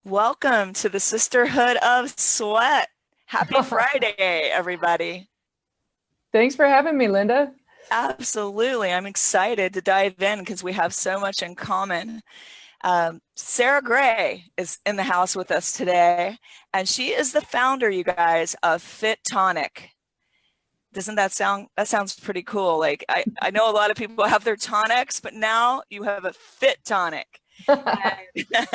Welcome to the Sisterhood of Sweat. Happy Friday, everybody. Thanks for having me, Linda. Absolutely. I'm excited to dive in because we have so much in common. Sara Grey is in the house with us today, and she is the founder, you guys, of Fitonic. Doesn't that sounds pretty cool? Like I know a lot of people have their tonics, but now you have a Fit Tonic. And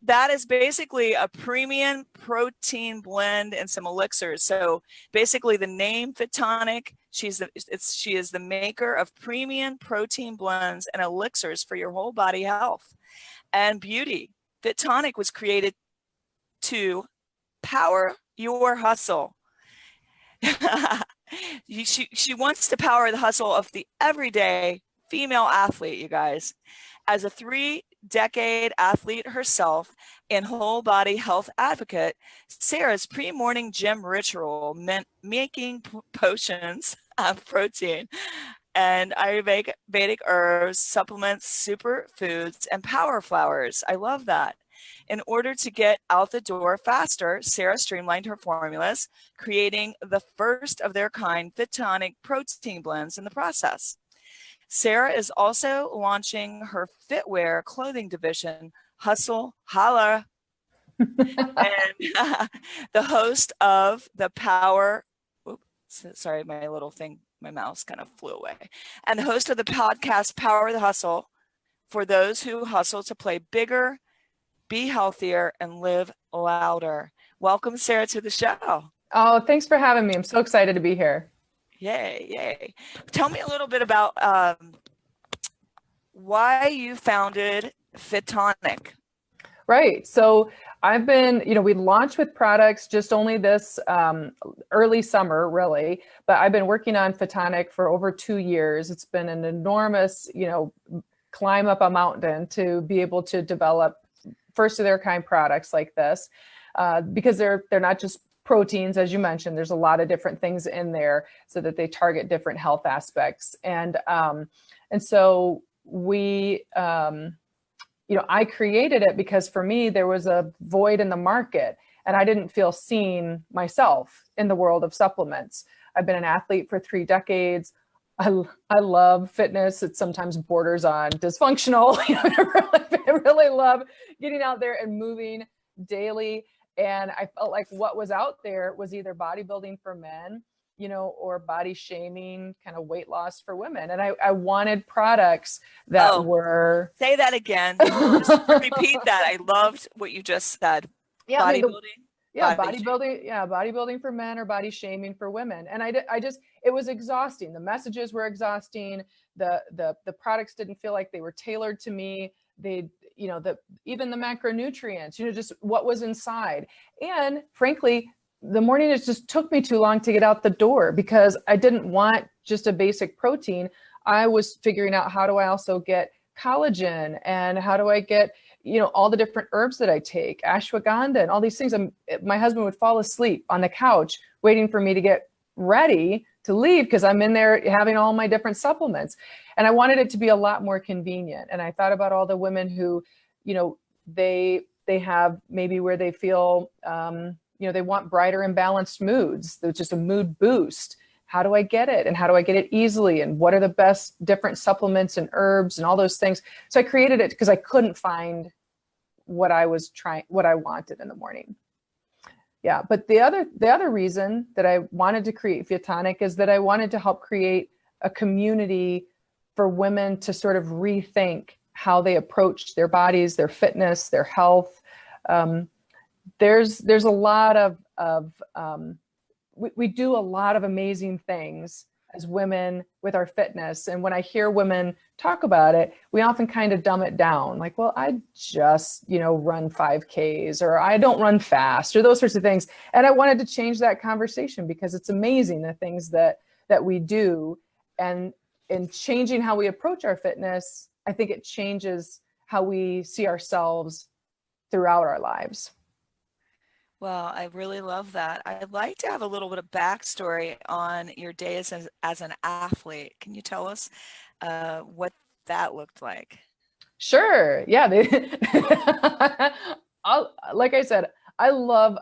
that is basically a premium protein blend and some elixirs. So basically the name Fitonic, she is the maker of premium protein blends and elixirs for your whole body health and beauty. Fitonic was created to power your hustle. She wants to power the hustle of the everyday female athlete, you guys. As a 3-decade athlete herself and whole body health advocate, Sara's pre-morning gym ritual meant making potions of protein and Ayurvedic herbs, supplements, superfoods, and power flowers. I love that. In order to get out the door faster, Sara streamlined her formulas, creating the first of their kind Fitonic protein blends in the process. Sara is also launching her fitwear clothing division, Hustle Holla, and the host of the Power. Oops, sorry, my mouse kind of flew away. And the host of the podcast Power the Hustle for those who hustle to play bigger, be healthier, and live louder. Welcome, Sara, to the show. Oh, thanks for having me. I'm so excited to be here. Yay, yay. Tell me a little bit about why you founded Fitonic. Right. So we launched with products just only this early summer, really, but I've been working on Fitonic for over 2 years. It's been an enormous, climb up a mountain to be able to develop first of their kind products like this, because they're not just proteins, as you mentioned. There's a lot of different things in there so that they target different health aspects. And so we, I created it because for me, there was a void in the market and I didn't feel seen myself in the world of supplements. I've been an athlete for 3 decades. I love fitness. It sometimes borders on dysfunctional. I really love getting out there and moving daily. And I felt like what was out there was either bodybuilding for men, or body shaming, kind of weight loss for women. And I wanted products that were. Say that again. Just repeat that. I loved what you just said. Yeah, bodybuilding. Bodybuilding for men or body shaming for women. And it was exhausting. The messages were exhausting. The products didn't feel like they were tailored to me. Even the macronutrients, just what was inside. And frankly, the morning, it just took me too long to get out the door because I didn't want just a basic protein. I was figuring out, how do I also get collagen, and how do I get, all the different herbs that I take, ashwagandha and all these things. My husband would fall asleep on the couch waiting for me to get ready to leave because I'm in there having all my different supplements. And I wanted it to be a lot more convenient. And I thought about all the women who, they have maybe where they feel, they want brighter and balanced moods. There's just a mood boost. How do I get it? And how do I get it easily? And what are the best different supplements and herbs and all those things? So I created it because I couldn't find what I wanted in the morning. Yeah. But the other reason that I wanted to create Fitonic is that I wanted to help create a community for women to sort of rethink how they approach their bodies, their fitness, their health. There's a lot of we do a lot of amazing things as women with our fitness. And when I hear women talk about it, we often kind of dumb it down. Like, well, I just, run 5Ks, or I don't run fast, or those sorts of things. And I wanted to change that conversation because it's amazing the things that we do. And in changing how we approach our fitness, I think it changes how we see ourselves throughout our lives. Well, I really love that. I'd like to have a little bit of backstory on your days as an athlete. Can you tell us what that looked like? Sure. Yeah. like I said, I love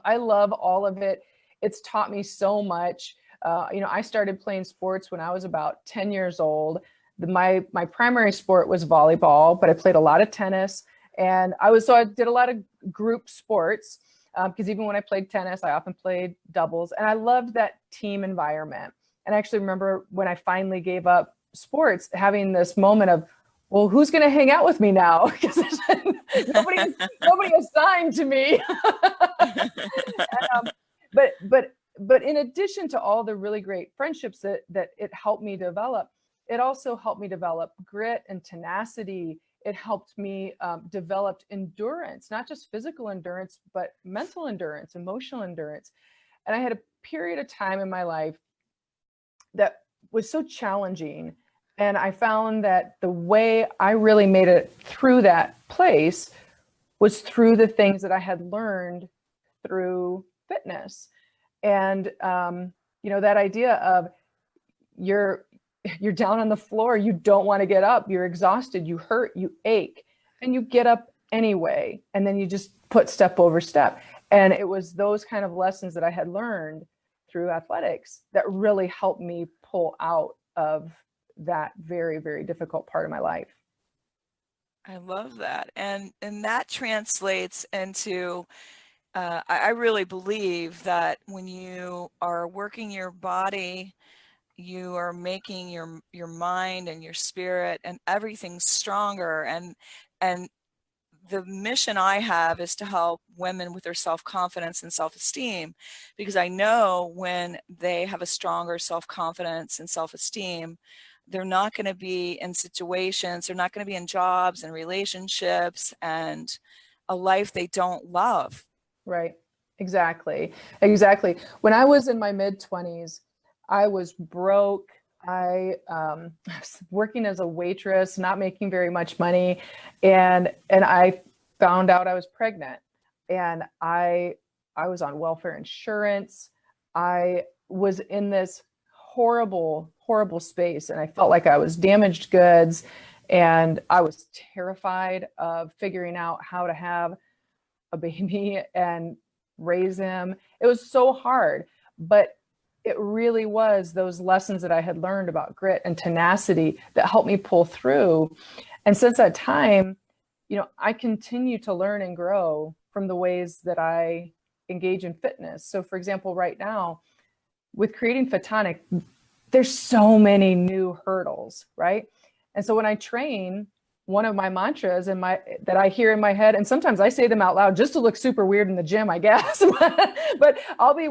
all of it. It's taught me so much. I started playing sports when I was about 10 years old. My primary sport was volleyball, but I played a lot of tennis, and I did a lot of group sports, because even when I played tennis, I often played doubles, and I loved that team environment. And I actually remember when I finally gave up sports, having this moment of, well, who's going to hang out with me now? Because nobody assigned to me. um, but in addition to all the really great friendships that it helped me develop, it also helped me develop grit and tenacity. It helped me develop endurance, not just physical endurance, but mental endurance, emotional endurance. And I had a period of time in my life that was so challenging. And I found that the way I really made it through that place was through the things that I had learned through fitness. And that idea of you're down on the floor, you don't want to get up, you're exhausted, you hurt, you ache, and you get up anyway. And then you just put step over step. And it was those kind of lessons that I had learned through athletics that really helped me pull out of that very, very difficult part of my life. I love that. And that translates into, I really believe that when you are working your body, you are making your mind and your spirit and everything stronger. And the mission I have is to help women with their self-confidence and self-esteem, because I know when they have a stronger self-confidence and self-esteem, they're not going to be in situations, they're not going to be in jobs and relationships and a life they don't love. Right. Exactly. When I was in my mid-20s, I was broke. I was working as a waitress, not making very much money, and I found out I was pregnant, and I was on welfare insurance. I was in this horrible, horrible space, and I felt like I was damaged goods, and I was terrified of figuring out how to have a baby and raise him. It was so hard, but it really was those lessons that I had learned about grit and tenacity that helped me pull through. And since that time, I continue to learn and grow from the ways that I engage in fitness. So for example, right now with creating Fitonic, there's so many new hurdles, right? And so when I train, one of my mantras that I hear in my head, and sometimes I say them out loud just to look super weird in the gym, I guess. But I'll be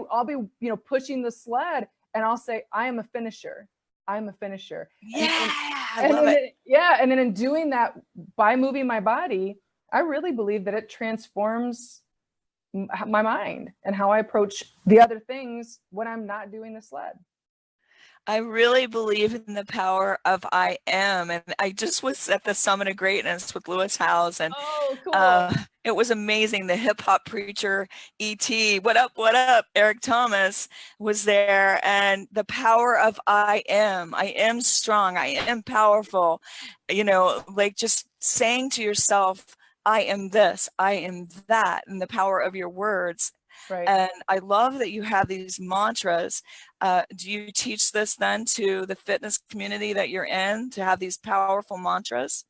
pushing the sled, and I'll say, "I am a finisher. I'm a finisher." Yeah, I love it. And then in doing that, by moving my body, I really believe that it transforms my mind and how I approach the other things when I'm not doing the sled. I really believe in the power of I am. And I just was at the Summit of Greatness with Lewis Howes, and Oh, cool. it was amazing. The hip hop preacher, E.T., what up, Eric Thomas was there. And the power of I am strong, I am powerful, like just saying to yourself, I am this, I am that, and the power of your words. Right. And I love that you have these mantras. Do you teach this then to the fitness community that you're in, to have these powerful mantras?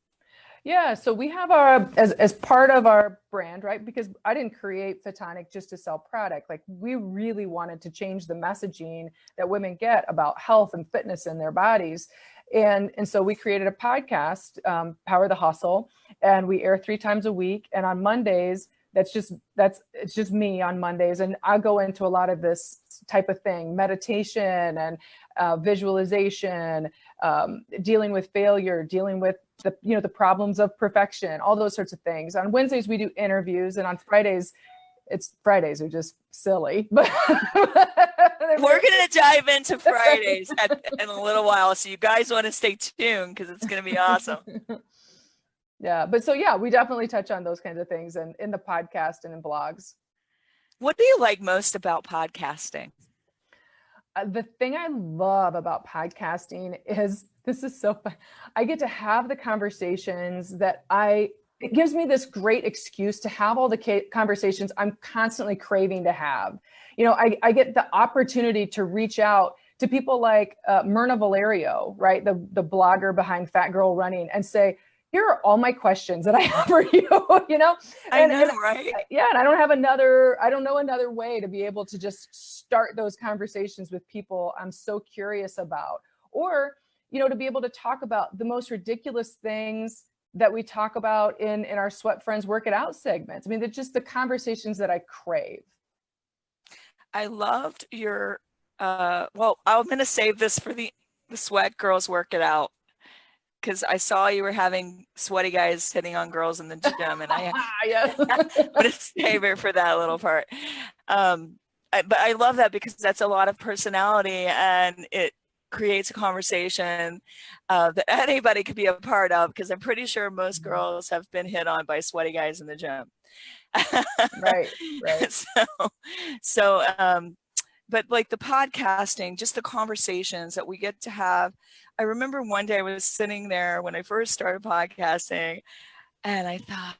Yeah, so we have our as part of our brand, right? Because I didn't create Fitonic just to sell product. Like, we really wanted to change the messaging that women get about health and fitness in their bodies. And so we created a podcast, Power the Hustle, and we air 3 times a week. And on Mondays, it's just me on Mondays, and I'll go into a lot of this type of thing: meditation and visualization, dealing with failure, dealing with the problems of perfection, all those sorts of things. On Wednesdays we do interviews, and on Fridays are just silly. But we're gonna dive into Fridays in a little while, so you guys want to stay tuned because it's gonna be awesome. Yeah, but so yeah, we definitely touch on those kinds of things and in the podcast and in blogs. What do you like most about podcasting? The thing I love about podcasting is, this is so fun. I get to have the conversations that I it gives me this great excuse to have all the conversations I'm constantly craving to have. You know, I get the opportunity to reach out to people like Myrna Valerio, right? The blogger behind Fat Girl Running, and say, here are all my questions that I have for you, you know? I know, right? Yeah, and I don't know another way to be able to just start those conversations with people I'm so curious about. Or, you know, to be able to talk about the most ridiculous things that we talk about in our Sweat Friends Work It Out segments. I mean, they're just the conversations that I crave. I loved your, well, I'm going to save this for the Sweat Girls Work It Out, because I saw you were having sweaty guys hitting on girls in the gym, and I'm going to save it for that little part. But I love that because that's a lot of personality, and it creates a conversation that anybody could be a part of, because I'm pretty sure most girls have been hit on by sweaty guys in the gym. Right. But like the podcasting, just the conversations that we get to have. I remember one day I was sitting there when I first started podcasting, and I thought,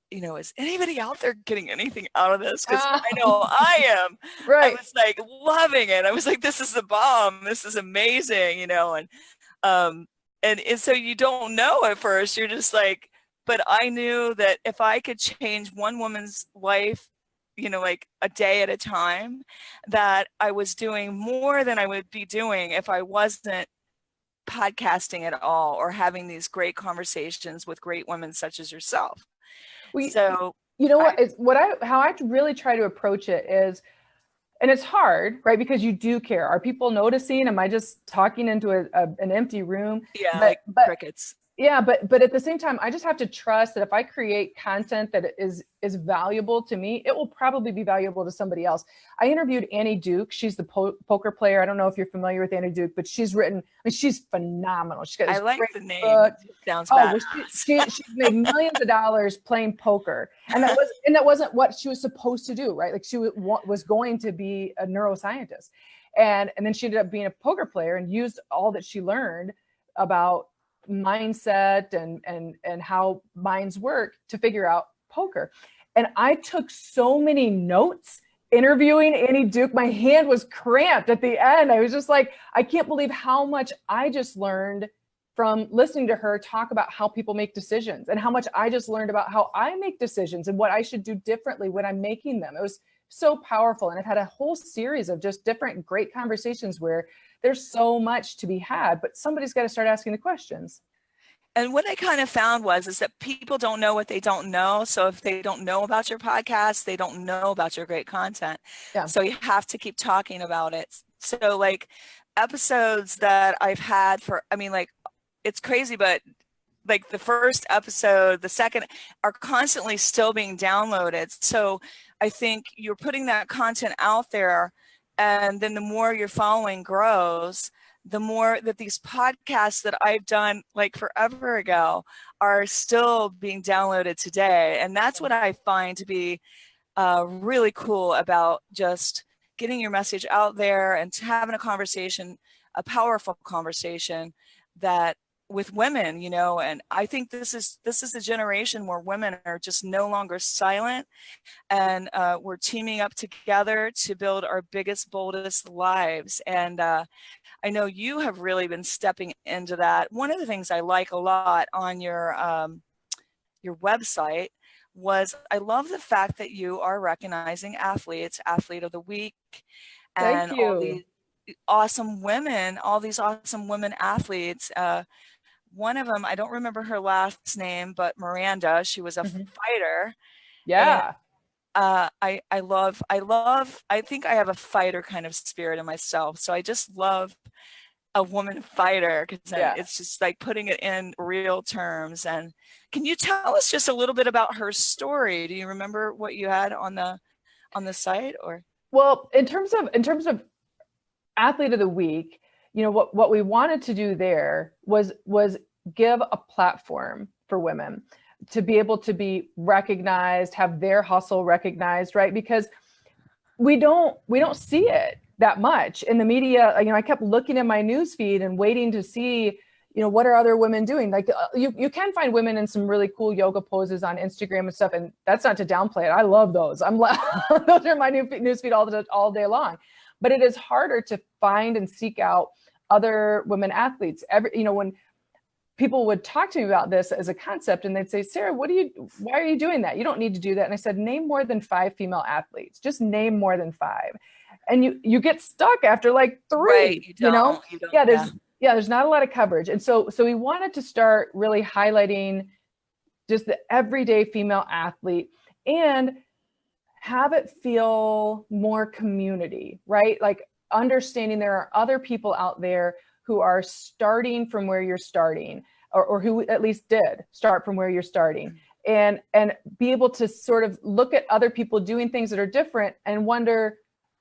you know, is anybody out there getting anything out of this? Because I know I am. Right. I was like loving it. I was like, this is the bomb. This is amazing, you know, and so you don't know at first. You're just like, but I knew that if I could change one woman's life, you know, like a day at a time, that I was doing more than I would be doing if I wasn't podcasting at all, or having these great conversations with great women such as yourself. So, you know how I really try to approach it is, and it's hard, right? Because you do care. Are people noticing? Am I just talking into an empty room? Yeah, but crickets. Yeah, but at the same time, I just have to trust that if I create content that is valuable to me, it will probably be valuable to somebody else. I interviewed Annie Duke. She's the poker player. I don't know if you're familiar with Annie Duke, but she's she's phenomenal. I like the name. It sounds bad. She's made millions of dollars playing poker, and that wasn't what she was supposed to do, right? Like she was going to be a neuroscientist, and then she ended up being a poker player and used all that she learned about mindset and how minds work to figure out poker. And I took so many notes interviewing Annie Duke. My hand was cramped at the end. I was just like, I can't believe how much I just learned from listening to her talk about how people make decisions, and how much I just learned about how I make decisions and what I should do differently when I'm making them. It was so powerful. And I've had a whole series of just different great conversations where there's so much to be had, but somebody's got to start asking the questions. And what I kind of found is that people don't know what they don't know. So if they don't know about your podcast, they don't know about your great content. Yeah. So you have to keep talking about it. So like episodes that I've had it's crazy, but like the first episode, the second are constantly still being downloaded. So I think you're putting that content out there, and then the more your following grows, the more that these podcasts that I've done like forever ago are still being downloaded today. And that's what I find to be really cool about just getting your message out there and having a conversation, a powerful conversation that with women, you know. And I think this is a generation where women are just no longer silent, and we're teaming up together to build our biggest, boldest lives. And I know you have really been stepping into that. One of the things I like a lot on your website was, I love the fact that you are recognizing athletes, Athlete of the Week, and all these awesome women, athletes. One of them, I don't remember her last name, but Miranda, she was a fighter. Yeah. And, I think I have a fighter kind of spirit in myself. So I just love a woman fighter, because it's just like putting it in real terms. And can you tell us just a little bit about her story? Do you remember what you had on the site? Or well, in terms of Athlete of the Week, you know, what we wanted to do there was give a platform for women to be able to be recognized, have their hustle recognized, right? Because we don't see it that much in the media. You know, I kept looking at my news feed and waiting to see, what are other women doing? Like you can find women in some really cool yoga poses on Instagram and stuff. And that's not to downplay it. I love those. Those are my newsfeed all day long. But it is harder to find and seek out other women athletes. When people would talk to me about this as a concept and they'd say, Sarah, why are you doing that? You don't need to do that. And I said, name more than 5 female athletes. Just name more than 5. And you get stuck after like 3, right, you don't, there's not a lot of coverage. And so we wanted to start really highlighting just the everyday female athlete and have it feel more community, right? Like understanding there are other people out there who are starting from where you're starting, or who at least did start from where you're starting, and be able to sort of look at other people doing things that are different and wonder,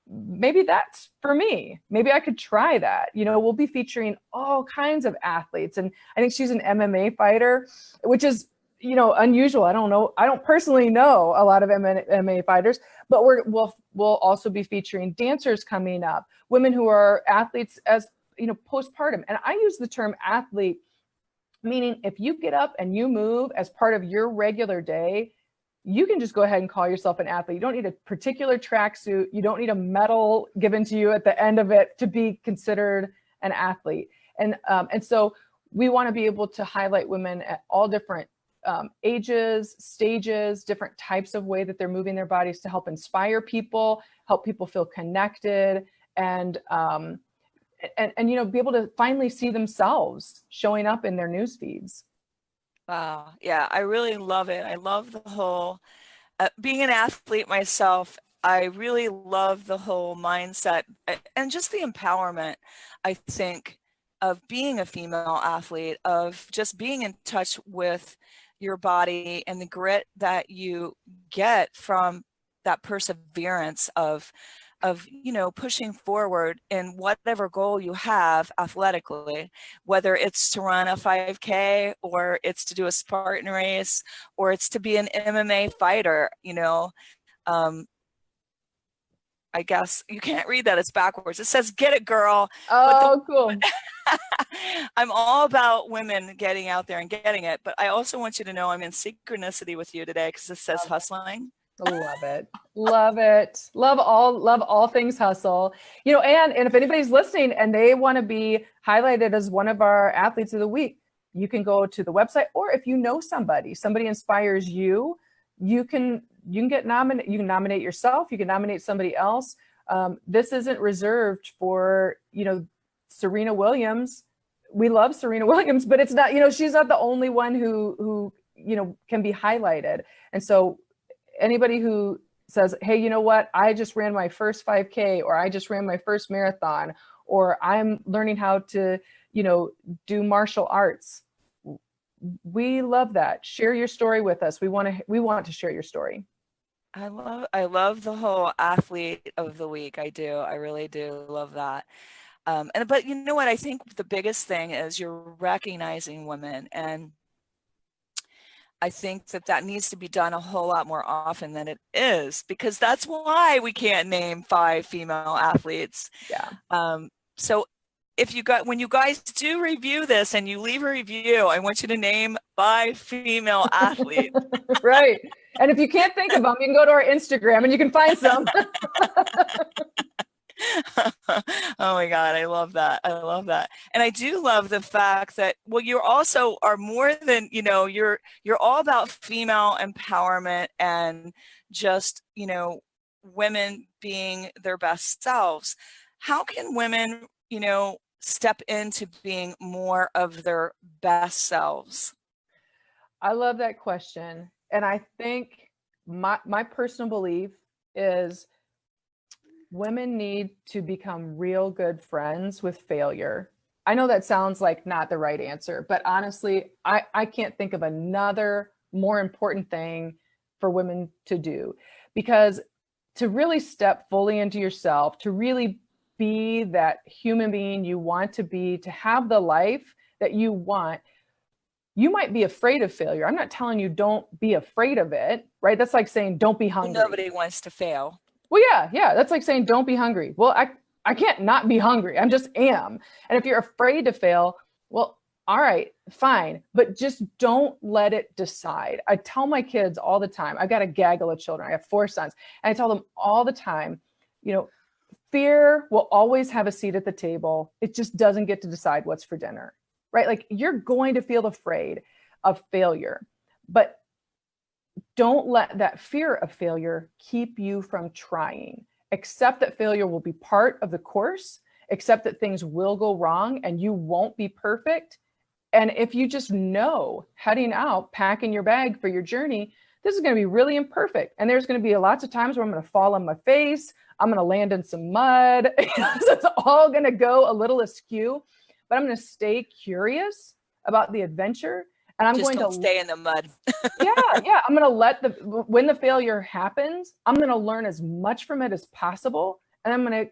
maybe that's for me. Maybe I could try that. We'll be featuring all kinds of athletes. And I think she's an MMA fighter, which is, unusual. I don't know. I don't personally know a lot of MMA fighters, but we'll also be featuring dancers coming up, women who are athletes as, postpartum. And I use the term athlete, meaning if you get up and you move as part of your regular day, you can just go ahead and call yourself an athlete. You don't need a particular tracksuit. You don't need a medal given to you at the end of it to be considered an athlete. And so we want to be able to highlight women at all different ages, stages, different types of way that they're moving their bodies to help inspire people, help people feel connected, and be able to finally see themselves showing up in their news feeds. Wow. Yeah, I really love it. I love the whole, being an athlete myself, I really love the whole mindset and just the empowerment, I think, of being a female athlete, of just being in touch with your body and the grit that you get from that perseverance of pushing forward in whatever goal you have athletically, whether it's to run a 5K or it's to do a Spartan race or it's to be an MMA fighter. I guess you can't read that, it's backwards. It says, get it, girl. Oh, cool. I'm all about women getting out there and getting it, but I also want you to know I'm in synchronicity with you today because it says hustling. Love it. Love it. Love all things hustle. And if anybody's listening and they want to be highlighted as one of our athletes of the week, you can go to the website, or if somebody inspires you, you can get nominated. You can nominate yourself. You can nominate somebody else. This isn't reserved for, Serena Williams. We love Serena Williams, but it's not, she's not the only one who can be highlighted. And so anybody who says, hey, you know what, I just ran my first 5K, or I just ran my first marathon, or I'm learning how to, do martial arts. We love that. Share your story with us. We want to share your story. I love the whole athlete of the week. I do. I really do love that. But you know what? I think the biggest thing is you're recognizing women, and I think that needs to be done a whole lot more often than it is, because that's why we can't name 5 female athletes. Yeah. So when you guys do review this and you leave a review, I want you to name 5 female athletes. Right. And if you can't think of them, you can go to our Instagram and you can find some. Oh my God, I love that. I love that. And I do love the fact that, well, you also are more than, you're all about female empowerment and just, women being their best selves. How can women, step into being more of their best selves? I love that question. And I think my personal belief is women need to become real good friends with failure. I know that sounds like not the right answer, but honestly, I can't think of another more important thing for women to do, because to really step fully into yourself, to really be that human being you want to be, to have the life that you want, you might be afraid of failure. I'm not telling you don't be afraid of it, right? That's like saying don't be hungry. Nobody wants to fail. Well, yeah. That's like saying don't be hungry. Well, I can't not be hungry. I just am. And if you're afraid to fail, well, all right, fine, but just don't let it decide. I tell my kids all the time, I've got a gaggle of children. I have 4 sons, and I tell them all the time, you know, fear will always have a seat at the table. It just doesn't get to decide what's for dinner, right? Like, you're going to feel afraid of failure, but don't let that fear of failure keep you from trying. Accept that failure will be part of the course, accept that things will go wrong and you won't be perfect. And if you just know heading out, packing your bag for your journey, this is going to be really imperfect. And there's going to be lots of times where I'm going to fall on my face. I'm going to land in some mud. So it's all going to go a little askew, but I'm going to stay curious about the adventure. And I'm just going don't to stay in the mud. yeah. I'm going to when the failure happens, I'm going to learn as much from it as possible. And I'm going to,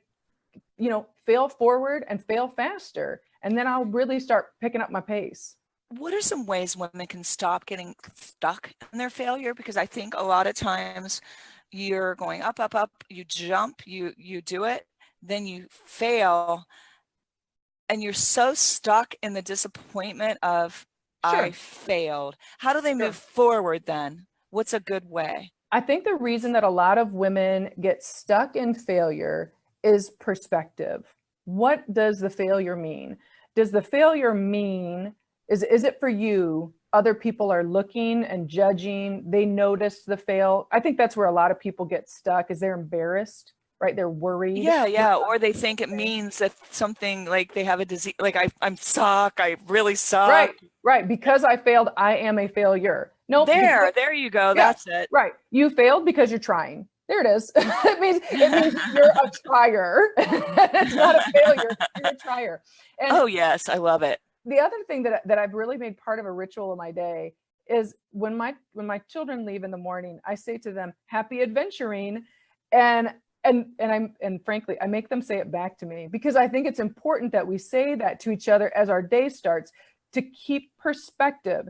fail forward and fail faster. And then I'll really start picking up my pace. What are some ways women can stop getting stuck in their failure? Because I think a lot of times you're going up, up, up, you jump, you do it, then you fail, and you're so stuck in the disappointment of, Sure. I failed. How do they Sure. move forward then? What's a good way? I think the reason that a lot of women get stuck in failure is perspective. What does the failure mean? Does the failure mean, is it for you, other people are looking and judging, they notice the fail? I think that's where a lot of people get stuck, is they're embarrassed, right? They're worried. Yeah. Or they think it means that something, like they have a disease, like I'm suck, I really suck. Right. Because I failed, I am a failure. No, There you go. Yeah, That's it. right. You failed because you're trying. There it is. it means you're a trier. It's not a failure. You're a trier. And oh yes, I love it. The other thing that I've really made part of a ritual of my day is when my children leave in the morning, I say to them, "Happy adventuring," and frankly, I make them say it back to me, because I think it's important that we say that to each other as our day starts, to keep perspective.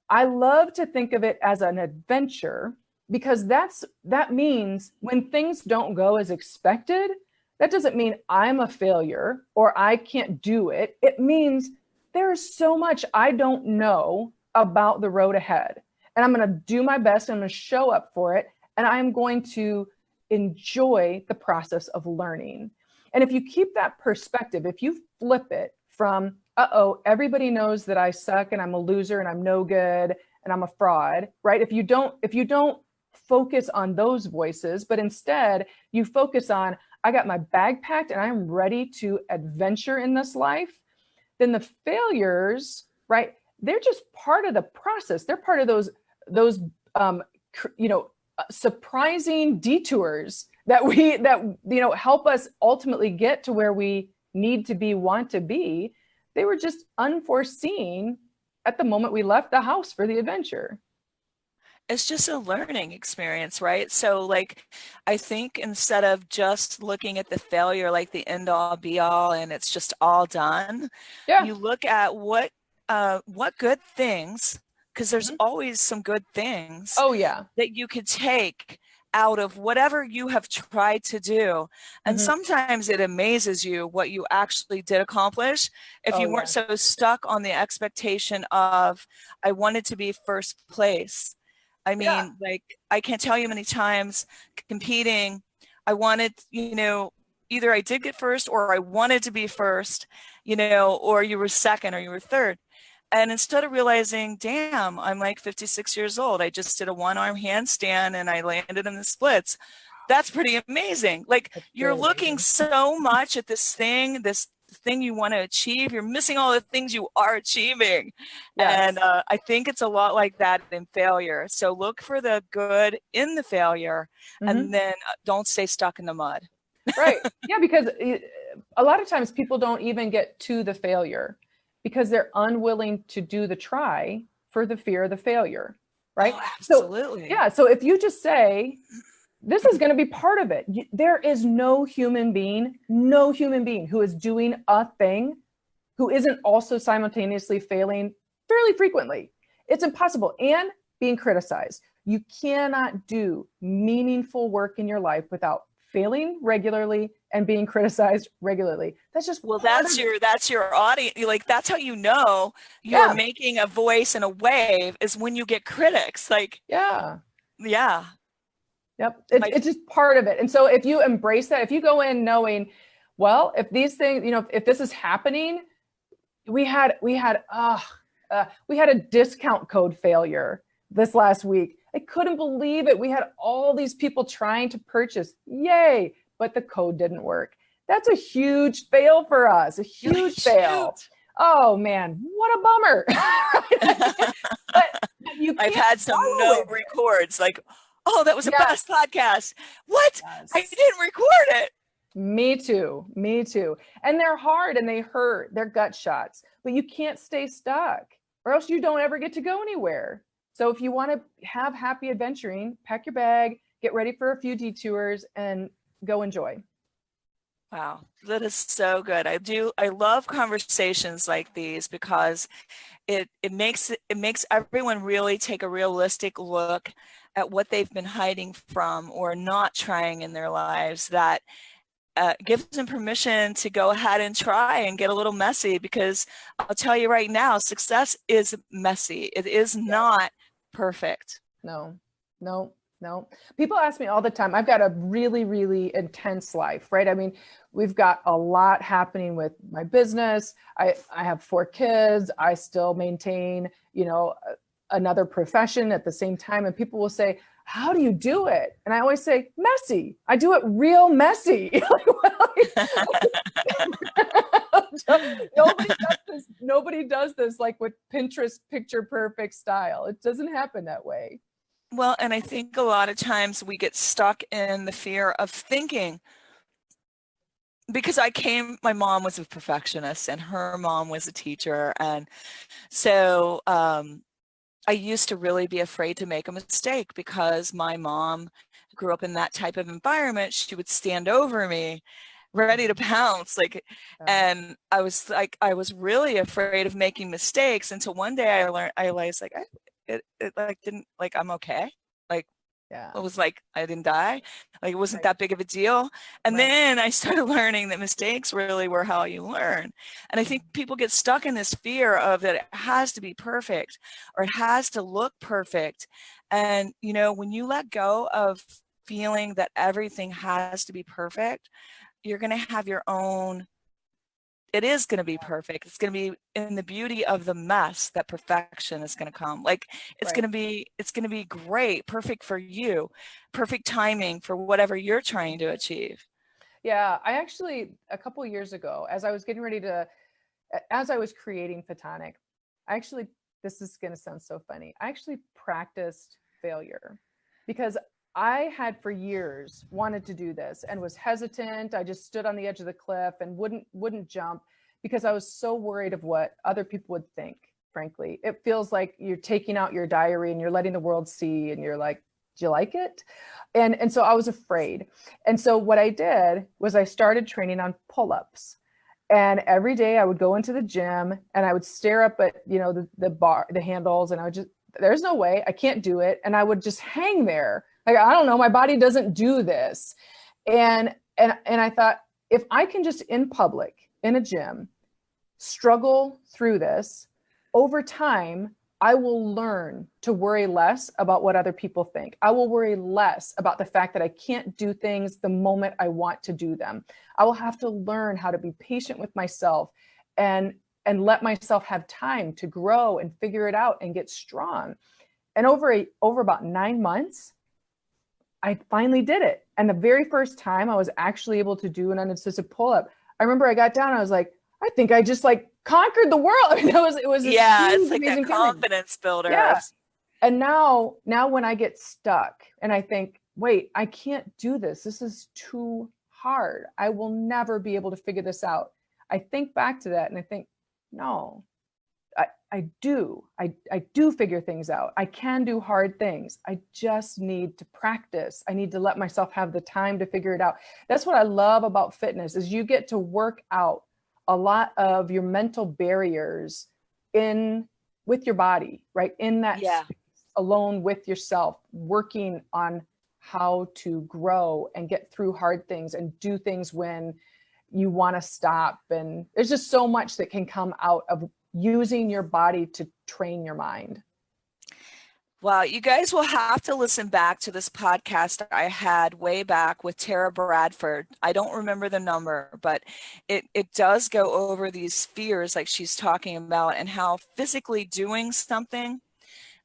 I love to think of it as an adventure, because that means when things don't go as expected, that doesn't mean I'm a failure or I can't do it. It means there's so much I don't know about the road ahead. And I'm going to do my best. I'm going to show up for it. And I'm going to enjoy the process of learning. And if you keep that perspective, if you flip it from, everybody knows that I suck and I'm a loser and I'm no good and I'm a fraud, right? If you don't focus on those voices, but instead you focus on, I got my bag packed and I'm ready to adventure in this life, then the failures, right, they're just part of the process. They're part of those surprising detours that help us ultimately get to where we need to be, want to be. They were just unforeseen at the moment we left the house for the adventure. It's just a learning experience, right? So like, I think instead of just looking at the failure like the end all be all and it's just all done, you look at what good things, because there's always some good things that you could take out of whatever you have tried to do. And sometimes it amazes you what you actually did accomplish if you weren't so stuck on the expectation of, I wanted to be first place. I mean, like, I can't tell you many times competing, I wanted, either I did get first or I wanted to be first, or you were second or you were third. And instead of realizing, damn, I'm like 56 years old, I just did a one-arm handstand and I landed in the splits. That's pretty amazing. Like, you're looking so much at this thing you want to achieve. You're missing all the things you are achieving. And I think it's a lot like that in failure. So look for the good in the failure and then don't stay stuck in the mud. Right. Yeah, because a lot of times people don't even get to the failure because they're unwilling to do the try for the fear of the failure. Right. Oh, absolutely. So if you just say, this is going to be part of it. There is no human being who is doing a thing who isn't also simultaneously failing fairly frequently. It's impossible. And being criticized. You cannot do meaningful work in your life without failing regularly and being criticized regularly. That's just, well, that's your audience. Like, that's how you know you're yeah, making a voice and a wave, is when you get critics. Like, yeah. yeah. Yep. It's just part of it. And so if you embrace that, if you go in knowing, well, if these things, if this is happening, we had a discount code failure this last week. I couldn't believe it. We had all these people trying to purchase. Yay. But the code didn't work. That's a huge fail for us. A huge fail. Oh man, what a bummer. But you can't. I've had some no records, like, oh, that was the best podcast. What? Yes. I didn't record it. Me too. And they're hard and they hurt. They're gut shots, but you can't stay stuck or else you don't ever get to go anywhere. So if you want to have happy adventuring, pack your bag, get ready for a few detours, and go enjoy. Wow, that is so good. I love conversations like these because it makes everyone really take a realistic look at what they've been hiding from or not trying in their lives. That gives them permission to go ahead and try and get a little messy, because I'll tell you right now, success is messy. It is not perfect. No. People ask me all the time. I've got a really, really intense life, right? I mean, we've got a lot happening with my business. I have 4 kids. I still maintain, another profession at the same time. And people will say, how do you do it? And I always say, messy. I do it real messy. Nobody does this like with Pinterest picture perfect style. It doesn't happen that way. Well, and I think a lot of times we get stuck in the fear of thinking, because my mom was a perfectionist and her mom was a teacher. And so I used to really be afraid to make a mistake, because my mom grew up in that type of environment. She would stand over me ready to pounce, and I was really afraid of making mistakes, until one day I realized it didn't, I'm okay. It was I didn't die. It wasn't that big of a deal. And then I started learning that mistakes really were how you learn. And I think people get stuck in this fear of that it has to be perfect or it has to look perfect. And, when you let go of feeling that everything has to be perfect, you're going to have your own. It is going to be perfect. It's going to be in the beauty of the mess that perfection is going to come. It's going to be great, perfect for you, perfect timing for whatever you're trying to achieve. Yeah, I actually, a couple of years ago, as I was creating Fitonic, this is going to sound so funny. I actually practiced failure, because I had for years wanted to do this and was hesitant. I just stood on the edge of the cliff and wouldn't jump, because I was so worried of what other people would think. Frankly, it feels like you're taking out your diary and you're letting the world see, and you're like, do you like it? And so I was afraid. And so what I did was I started training on pull-ups. And every day I would go into the gym and I would stare up at, the bar, the handles, and I would just, there's no way, I can't do it. And I would just hang there. I don't know, my body doesn't do this. And I thought, if I can just in public, in a gym, struggle through this, over time, I will learn to worry less about what other people think. I will worry less about the fact that I can't do things the moment I want to do them. I will have to learn how to be patient with myself and let myself have time to grow and figure it out and get strong. And over about 9 months, I finally did it. And the very first time I was actually able to do an unassisted pull-up, I remember I got down, I was like, I think I just conquered the world. I mean, it was it's like that confidence builder. Yeah. And now when I get stuck and I think, wait, I can't do this. This is too hard. I will never be able to figure this out. I think back to that and I think, no, I do figure things out. I can do hard things. I just need to practice. I need to let myself have the time to figure it out. That's what I love about fitness, is you get to work out a lot of your mental barriers with your body, right? In that space, alone with yourself, working on how to grow and get through hard things and do things when you want to stop. And there's just so much that can come out of using your body to train your mind. Wow, you guys will have to listen back to this podcast I had way back with Tara Bradford. I don't remember the number, but it does go over these fears like she's talking about, and how physically doing something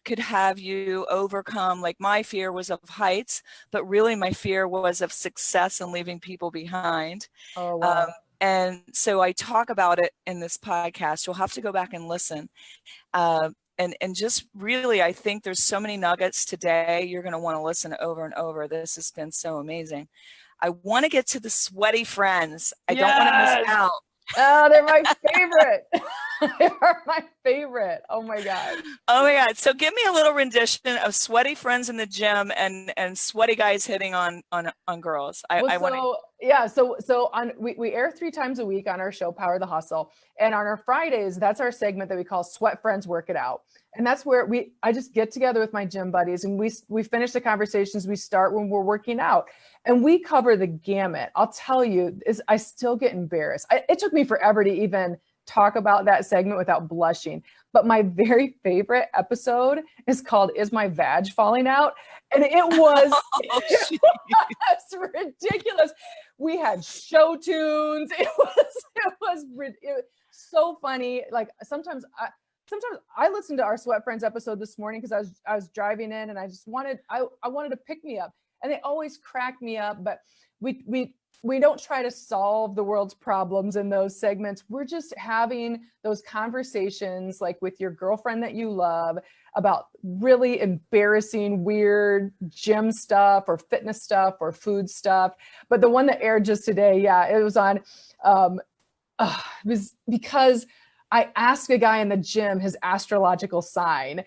could have you overcome. Like, my fear was of heights, but really my fear was of success and leaving people behind. Oh, wow. And so I talk about it in this podcast. You'll have to go back and listen. And just really, I think there's so many nuggets today. You're going to want to listen over and over. This has been so amazing. I want to get to the sweaty friends. I don't want to miss out. Oh, they're my favorite. They are my favorite. Oh my God. Oh my God. So give me a little rendition of sweaty friends in the gym and sweaty guys hitting on girls. We air 3 times a week on our show, Power the Hustle. And on our Fridays, that's our segment that we call Sweat Friends Work It Out. And that's where I just get together with my gym buddies, and we finish the conversations we start when we're working out, and we cover the gamut. I'll tell you, I still get embarrassed. It took me forever to even talk about that segment without blushing. But my very favorite episode is called "Is My Vag Falling Out?" And it was, it was ridiculous. We had show tunes. It was so funny. Like, sometimes I listened to our Sweat Friends episode this morning because I was driving in, and I wanted to pick me up, and they always crack me up. But we don't try to solve the world's problems in those segments. We're just having those conversations, like with your girlfriend that you love, about really embarrassing, weird gym stuff or fitness stuff or food stuff. But the one that aired just today, it was on, it was because I asked a guy in the gym his astrological sign,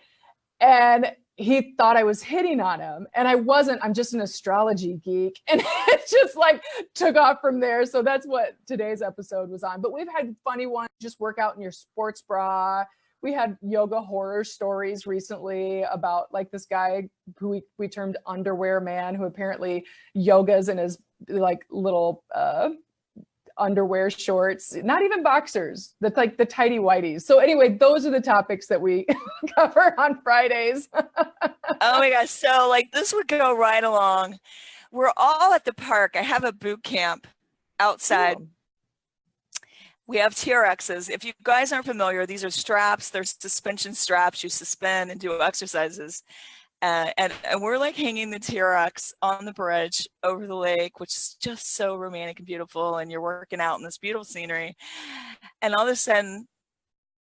and he thought I was hitting on him, and I wasn't. I'm just an astrology geek. And it just like took off from there. So that's what today's episode was on. But we've had funny ones, just work out in your sports bra. We had yoga horror stories recently about like this guy who we termed underwear man, who apparently yogas in his like little underwear shorts, not even boxers, that's like the tighty whities. So anyway, those are the topics that we cover on Fridays. Oh my gosh. So like this would go right along. We're all at the park. I have a boot camp outside. Ooh. We have TRXs. If you guys aren't familiar, these are straps. They're suspension straps. You suspend and do exercises. And we're like hanging the TRX on the bridge over the lake, which is just so romantic and beautiful. And you're working out in this beautiful scenery. And all of a sudden,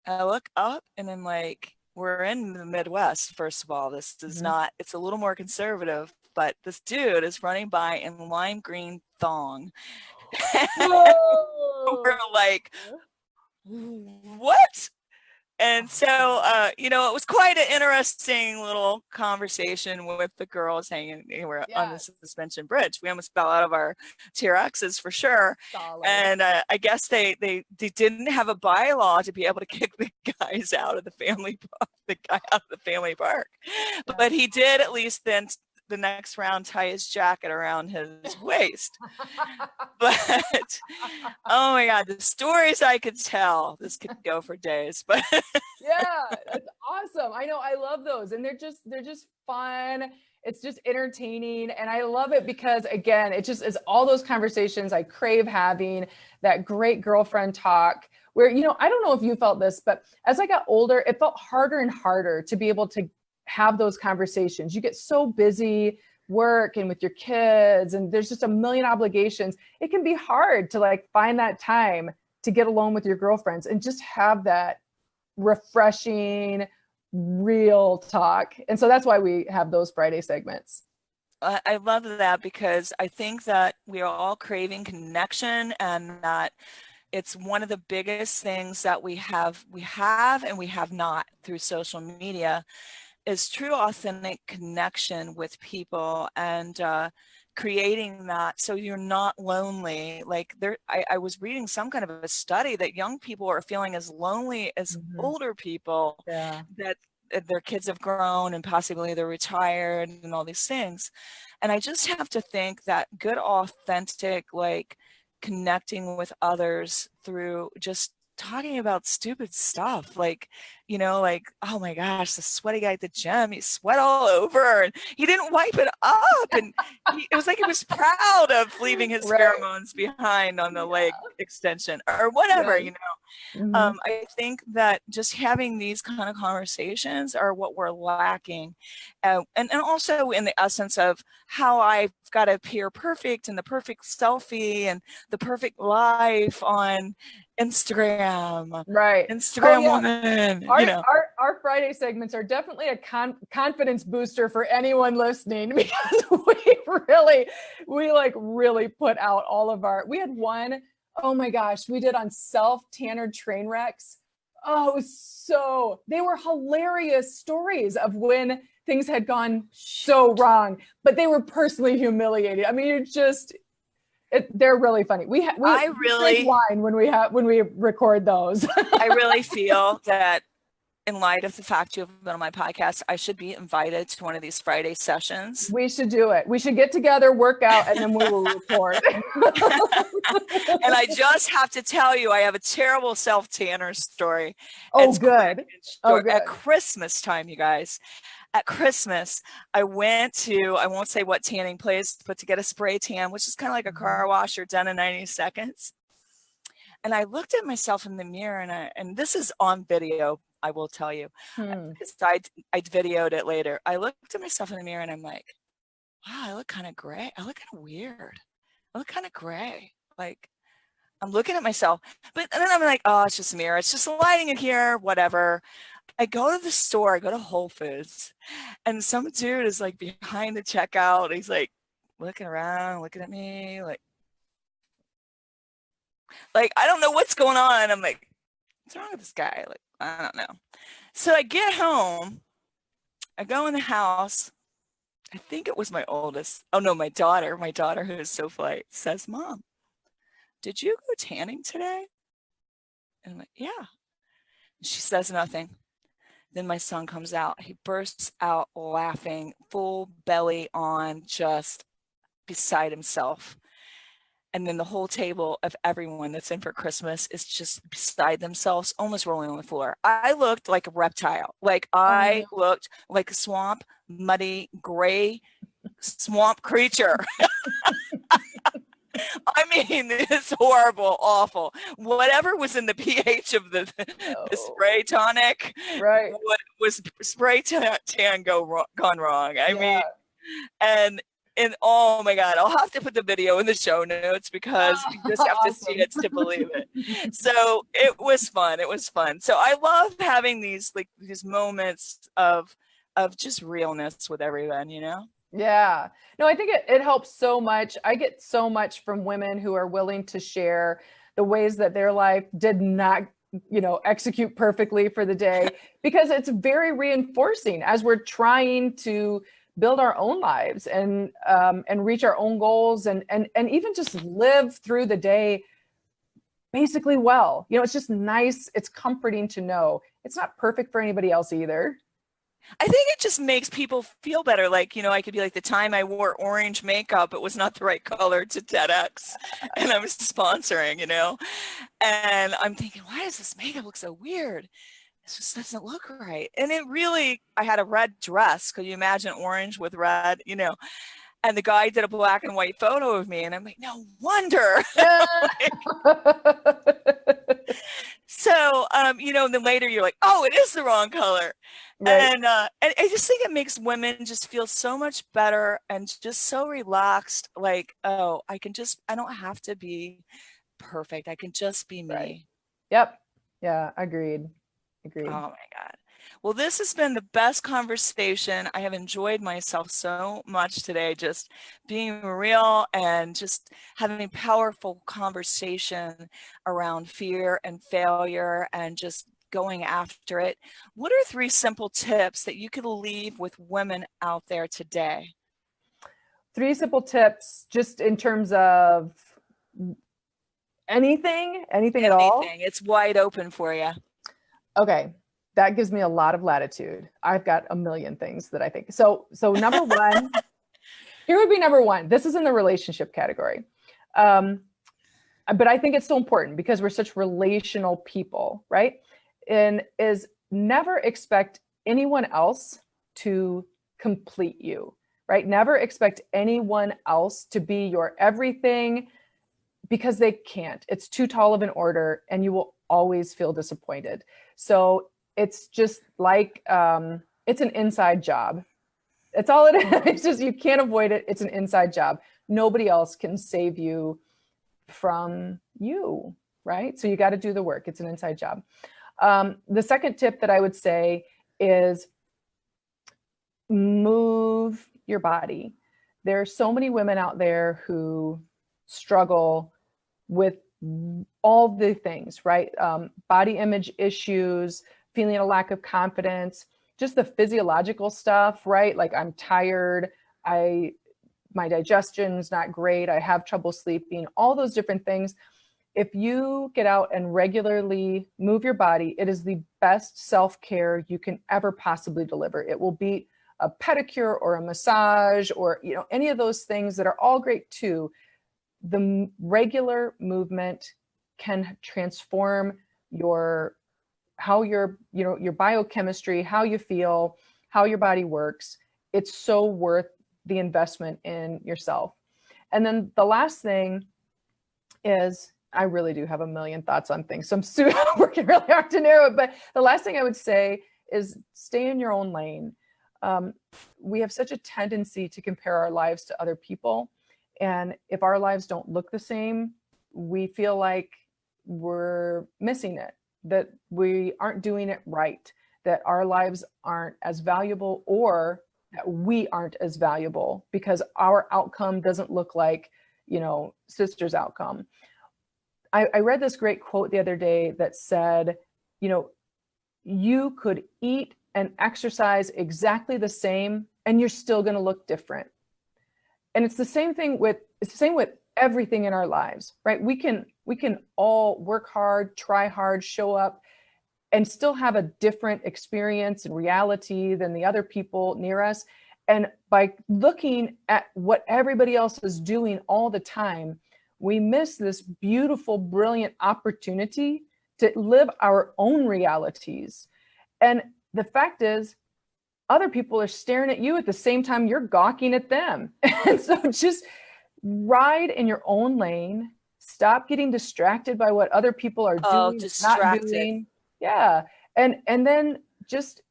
I look up and I'm like, we're in the Midwest, first of all. This is not, it's a little more conservative, but this dude is running by in lime green thong. We're like, what? And so, it was quite an interesting little conversation with the girls hanging on the suspension bridge. We almost fell out of our TRXs for sure. Solid. And I guess they didn't have a bylaw to be able to kick the guys out of the family park. Yeah. But he did at least then the next round tie his jacket around his waist. But oh my God, the stories I could tell, this could go for days. But yeah, that's awesome. I know, I love those, and they're just fun. It's just entertaining, and I love it because, again, it just is all those conversations I crave having, that great girlfriend talk where, I don't know if you felt this, but as I got older, it felt harder and harder to be able to have those conversations. You get so busy work and with your kids, and there's just a million obligations. It can be hard to like find that time to get alone with your girlfriends and just have that refreshing, real talk. And so that's why we have those Friday segments. I love that, because I think that we are all craving connection, and that it's one of the biggest things that we have and we have not through social media, is true authentic connection with people, and creating that so you're not lonely. Like I was reading some kind of a study that young people are feeling as lonely as older people. Yeah. their kids have grown and possibly they're retired and all these things. And I just have to think that good, authentic, like connecting with others through just talking about stupid stuff, like, you know, like, oh my gosh, the sweaty guy at the gym, he sweat all over and he didn't wipe it up. And it was like he was proud of leaving his pheromones behind on the leg extension or whatever, you know. I think that just having these kind of conversations are what we're lacking. And also in the essence of how I've got to appear perfect and the perfect selfie and the perfect life on Instagram. Right. Instagram woman, you know. Our Friday segments are definitely a confidence booster for anyone listening, because we really put out all of we had one, oh my gosh, we did on self-tannered train wrecks. Oh, it was they were hilarious stories of when things had gone so wrong, but they were personally humiliated. I mean, they're really funny. We drink wine when we record those. I really feel that in light of the fact you've been on my podcast, I should be invited to one of these Friday sessions. We should do it. We should get together, work out, and then we will record. And I just have to tell you, I have a terrible self-tanner story. Oh, good. At Christmas time, you guys. At Christmas, I went to, I won't say what tanning place, but to get a spray tan, which is kind of like a car wash, you're done in 90 seconds. And I looked at myself in the mirror, and this is on video, I will tell you. Because I videoed it later. I looked at myself in the mirror and I'm like, wow, I look kind of gray. I look kind of weird. I look kind of gray. Like, I'm looking at myself. But and then I'm like, oh, it's just a mirror. It's just lighting in here, whatever. I go to the store, I go to Whole Foods, and some dude is like behind the checkout. He's like looking around, looking at me, like I don't know what's going on. I'm like, what's wrong with this guy? Like, I don't know. So I get home, I go in the house. I think it was my oldest. Oh no, my daughter who is so polite, says, Mom, did you go tanning today? And I'm like, yeah. She says nothing. Then my son comes out. He bursts out laughing, full belly on, just beside himself. And then the whole table of everyone that's in for Christmas is just beside themselves, almost rolling on the floor. I looked like a reptile. Like I looked like a swamp, muddy, gray swamp creature. I mean, it's horrible, awful. Whatever was in the pH of the spray tonic, right? What was spray tan gone wrong? I mean, and oh my God, I'll have to put the video in the show notes because you just have to see it to believe it. So it was fun. It was fun. So I love having these moments of just realness with everyone, you know? Yeah. No, I think it helps so much. I get so much from women who are willing to share the ways that their life did not, execute perfectly for the day, because it's very reinforcing as we're trying to build our own lives and reach our own goals and even just live through the day basically well. It's just nice. It's comforting to know it's not perfect for anybody else either. I think it just makes people feel better. Like, I could be like, the time I wore orange makeup, it was not the right color to TEDx and I was sponsoring, and I'm thinking, why does this makeup look so weird? It just doesn't look right. And I had a red dress. Could you imagine orange with red, and the guy did a black and white photo of me and I'm like, no wonder. So, and then later you're like, oh, it is the wrong color. Right. And I just think it makes women just feel so much better and just so relaxed. Like, oh, I don't have to be perfect. I can just be me. Right. Yep. Yeah. Agreed. Oh my God. Well, this has been the best conversation. I have enjoyed myself so much today, just being real and just having a powerful conversation around fear and failure and just going after it. What are 3 simple tips that you could leave with women out there today? 3 simple tips, just in terms of anything at all? It's wide open for you. Okay. that gives me a lot of latitude. I've got a million things that I think. So number one, here would be number one. This is in the relationship category. But I think it's so important because we're such relational people, right? And is never expect anyone else to complete you, right? Never expect anyone else to be your everything, because they can't. It's too tall of an order and you will always feel disappointed. So it's just like, it's an inside job. It's all it is. It's just, you can't avoid it. It's an inside job. Nobody else can save you from you, right? So you got to do the work. It's an inside job. The second tip that I would say is move your body. There are so many women out there who struggle with all the things, right? Body image issues, feeling a lack of confidence, just the physiological stuff, right? Like I'm tired, my digestion's not great, I have trouble sleeping, all those different things. If you get out and regularly move your body, it is the best self-care you can ever possibly deliver. It will beat a pedicure or a massage or, you know, any of those things that are all great too. The regular movement can transform your biochemistry, how you feel, how your body works. It's so worth the investment in yourself. And then the last thing is, I really do have a million thoughts on things, so I'm working really hard to narrow it. But the last thing I would say is stay in your own lane. We have such a tendency to compare our lives to other people. And if our lives don't look the same, we feel like we're missing it, that we aren't doing it right, that our lives aren't as valuable, or that we aren't as valuable because our outcome doesn't look like, you know, sister's outcome. I read this great quote the other day that said, you know, you could eat and exercise exactly the same and you're still going to look different. And it's the same with everything in our lives, right? We can all work hard, try hard, show up, and still have a different experience and reality than the other people near us. And by looking at what everybody else is doing all the time, we miss this beautiful, brilliant opportunity to live our own realities. And the fact is, other people are staring at you at the same time you're gawking at them. And so just ride in your own lane. Stop getting distracted by what other people are doing, not doing. Yeah. And then just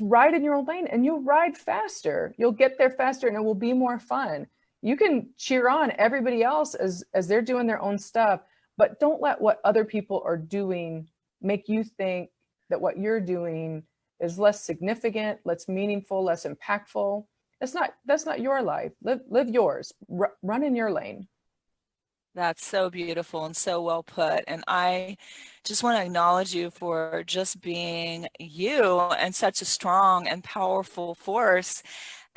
ride in your own lane and you'll ride faster. You'll get there faster and it will be more fun. You can cheer on everybody else as they're doing their own stuff, but don't let what other people are doing make you think that what you're doing is less significant, less meaningful, less impactful. That's not your life. Live yours. Run in your lane. That's so beautiful and so well put. And I just want to acknowledge you for just being you and such a strong and powerful force,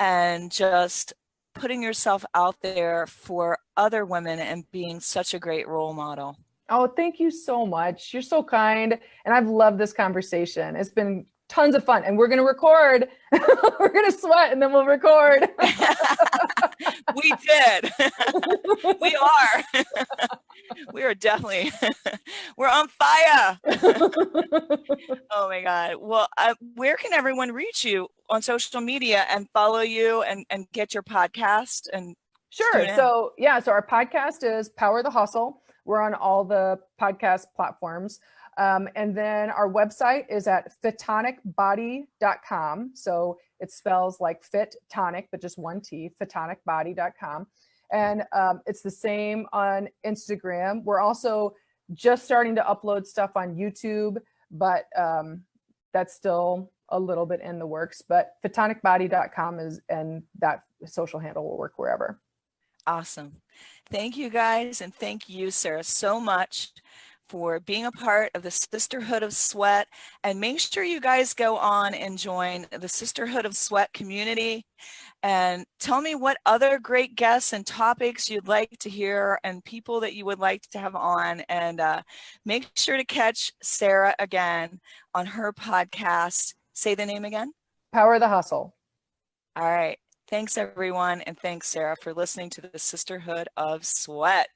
and just putting yourself out there for other women and being such a great role model. Oh, thank you so much. You're so kind. And I've loved this conversation. It's been tons of fun. And we're going to record. We're going to sweat and then we'll record. We did. We are. We are definitely, we're on fire. Oh my God. Well, where can everyone reach you on social media and follow you and get your podcast? And sure. So our podcast is Power the Hustle. We're on all the podcast platforms. And then our website is at fitonicbody.com. So it spells like fit tonic, but just one T, fitonicbody.com. And it's the same on Instagram. We're also just starting to upload stuff on YouTube, but that's still a little bit in the works. But fitonicbody.com is, and that social handle will work wherever. Awesome. Thank you guys. And thank you, Sarah, so much for being a part of the Sisterhood of Sweat. And make sure you guys go on and join the Sisterhood of Sweat community. And tell me what other great guests and topics you'd like to hear and people that you would like to have on. And make sure to catch Sara again on her podcast. Say the name again. Power the Hustle. All right. Thanks, everyone. And thanks, Sara, for listening to the Sisterhood of Sweat.